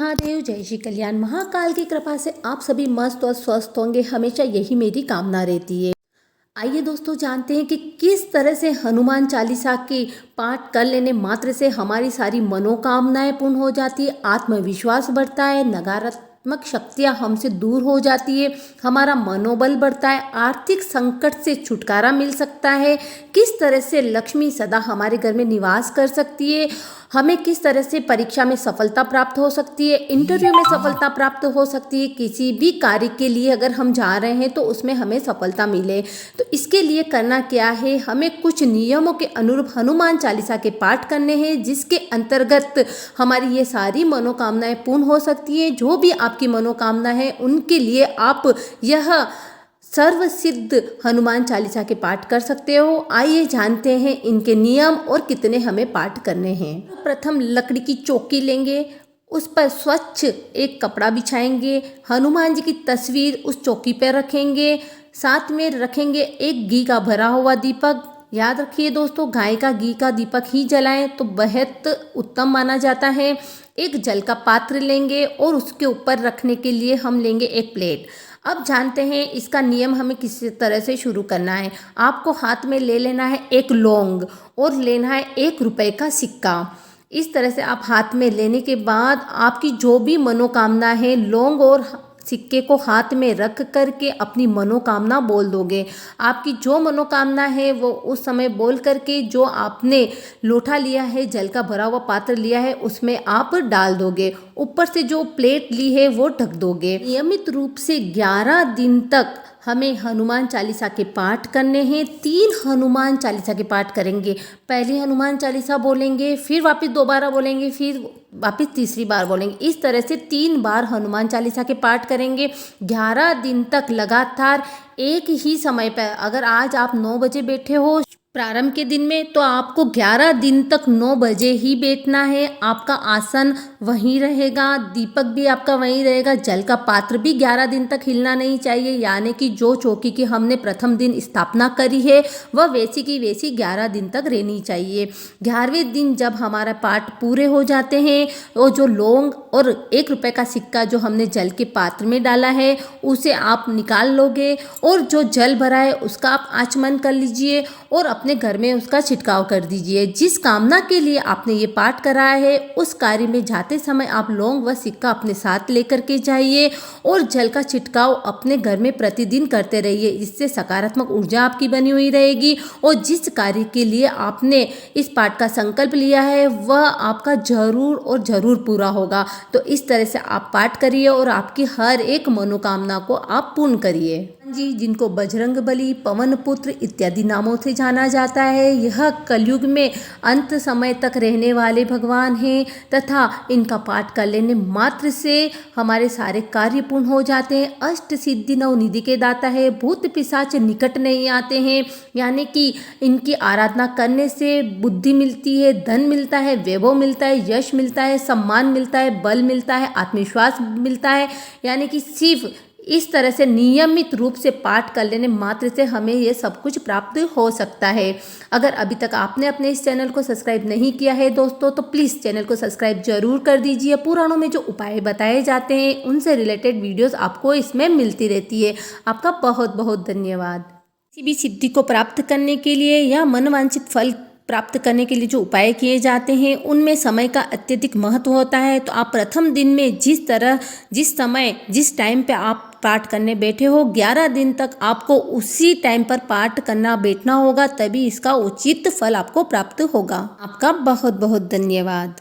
महादेव, जय श्री कल्याण। महाकाल की कृपा से आप सभी मस्त और स्वस्थ होंगे, हमेशा यही मेरी कामना रहती है। आइए दोस्तों, जानते हैं कि किस तरह से हनुमान चालीसा के पाठ कर लेने मात्र से हमारी सारी मनोकामनाएं पूर्ण हो जाती है, आत्मविश्वास बढ़ता है, नकारात्मक शक्तियां हमसे दूर हो जाती है, हमारा मनोबल बढ़ता है, आर्थिक संकट से छुटकारा मिल सकता है, किस तरह से लक्ष्मी सदा हमारे घर में निवास कर सकती है, हमें किस तरह से परीक्षा में सफलता प्राप्त हो सकती है, इंटरव्यू में सफलता प्राप्त हो सकती है, किसी भी कार्य के लिए अगर हम जा रहे हैं तो उसमें हमें सफलता मिले। तो इसके लिए करना क्या है, हमें कुछ नियमों के अनुरूप हनुमान चालीसा के पाठ करने हैं, जिसके अंतर्गत हमारी ये सारी मनोकामनाएं पूर्ण हो सकती है। जो भी आपकी मनोकामना है उनके लिए आप यह सर्व सिद्ध हनुमान चालीसा के पाठ कर सकते हो। आइए जानते हैं इनके नियम और कितने हमें पाठ करने हैं। प्रथम लकड़ी की चौकी लेंगे, उस पर स्वच्छ एक कपड़ा बिछाएंगे, हनुमान जी की तस्वीर उस चौकी पर रखेंगे, साथ में रखेंगे एक घी का भरा हुआ दीपक। याद रखिए दोस्तों, गाय का घी का दीपक ही जलाएं तो बेहद उत्तम माना जाता है। एक जल का पात्र लेंगे और उसके ऊपर रखने के लिए हम लेंगे एक प्लेट। अब जानते हैं इसका नियम हमें किस तरह से शुरू करना है। आपको हाथ में ले लेना है एक लौंग और लेना है 1 रुपए का सिक्का। इस तरह से आप हाथ में लेने के बाद आपकी जो भी मनोकामना है, लौंग और सिक्के को हाथ में रख करके अपनी मनोकामना बोल दोगे। आपकी जो मनोकामना है वो उस समय बोल करके जो आपने लोटा लिया है, जल का भरा हुआ पात्र लिया है, उसमें आप डाल दोगे। ऊपर से जो प्लेट ली है वो ढक दोगे। नियमित रूप से 11 दिन तक हमें हनुमान चालीसा के पाठ करने हैं। 3 हनुमान चालीसा के पाठ करेंगे। पहली हनुमान चालीसा बोलेंगे, फिर वापस दोबारा बोलेंगे, फिर वापस तीसरी बार बोलेंगे। इस तरह से 3 बार हनुमान चालीसा के पाठ करेंगे। 11 दिन तक लगातार एक ही समय पर, अगर आज आप 9 बजे बैठे हो प्रारंभ के दिन में, तो आपको 11 दिन तक 9 बजे ही बैठना है। आपका आसन वहीं रहेगा, दीपक भी आपका वहीं रहेगा, जल का पात्र भी 11 दिन तक हिलना नहीं चाहिए। यानी कि जो चौकी की हमने प्रथम दिन स्थापना करी है वह वैसी की वैसी 11 दिन तक रहनी चाहिए। 11वें दिन जब हमारा पाठ पूरे हो जाते हैं, वो जो लौंग और 1 रुपए का सिक्का जो हमने जल के पात्र में डाला है उसे आप निकाल लोगे और जो जल भरा है उसका आप आचमन कर लीजिए और अपने घर में उसका छिड़काव कर दीजिए। जिस कामना के लिए आपने ये पाठ कराया है उस कार्य में जाते समय आप लौंग व सिक्का अपने साथ लेकर के जाइए और जल का छिड़काव अपने घर में प्रतिदिन करते रहिए। इससे सकारात्मक ऊर्जा आपकी बनी हुई रहेगी और जिस कार्य के लिए आपने इस पाठ का संकल्प लिया है वह आपका जरूर और जरूर पूरा होगा। तो इस तरह से आप पाठ करिए और आपकी हर एक मनोकामना को आप पूर्ण करिए। जी, जिनको बजरंग बली, पवन पुत्र इत्यादि नामों से जाना जाता है, यह कलयुग में अंत समय तक रहने वाले भगवान हैं तथा इनका पाठ कर लेने मात्र से हमारे सारे कार्य पूर्ण हो जाते हैं। अष्ट सिद्धि नवनिधि के दाता है, भूत पिशाच निकट नहीं आते हैं। यानी कि इनकी आराधना करने से बुद्धि मिलती है, धन मिलता है, वैभव मिलता है, यश मिलता है, सम्मान मिलता है, बल मिलता है, आत्मविश्वास मिलता है। यानी कि सिर्फ इस तरह से नियमित रूप से पाठ कर लेने मात्र से हमें ये सब कुछ प्राप्त हो सकता है। अगर अभी तक आपने अपने इस चैनल को सब्सक्राइब नहीं किया है दोस्तों, तो प्लीज़ चैनल को सब्सक्राइब जरूर कर दीजिए। पुराणों में जो उपाय बताए जाते हैं उनसे रिलेटेड वीडियोस आपको इसमें मिलती रहती है। आपका बहुत बहुत धन्यवाद। किसी भी सिद्धि को प्राप्त करने के लिए या मनवांछित फल प्राप्त करने के लिए जो उपाय किए जाते हैं उनमें समय का अत्यधिक महत्व होता है। तो आप प्रथम दिन में जिस समय जिस टाइम पे आप पाठ करने बैठे हो, 11 दिन तक आपको उसी टाइम पर पाठ करना बैठना होगा, तभी इसका उचित फल आपको प्राप्त होगा। आपका बहुत बहुत धन्यवाद।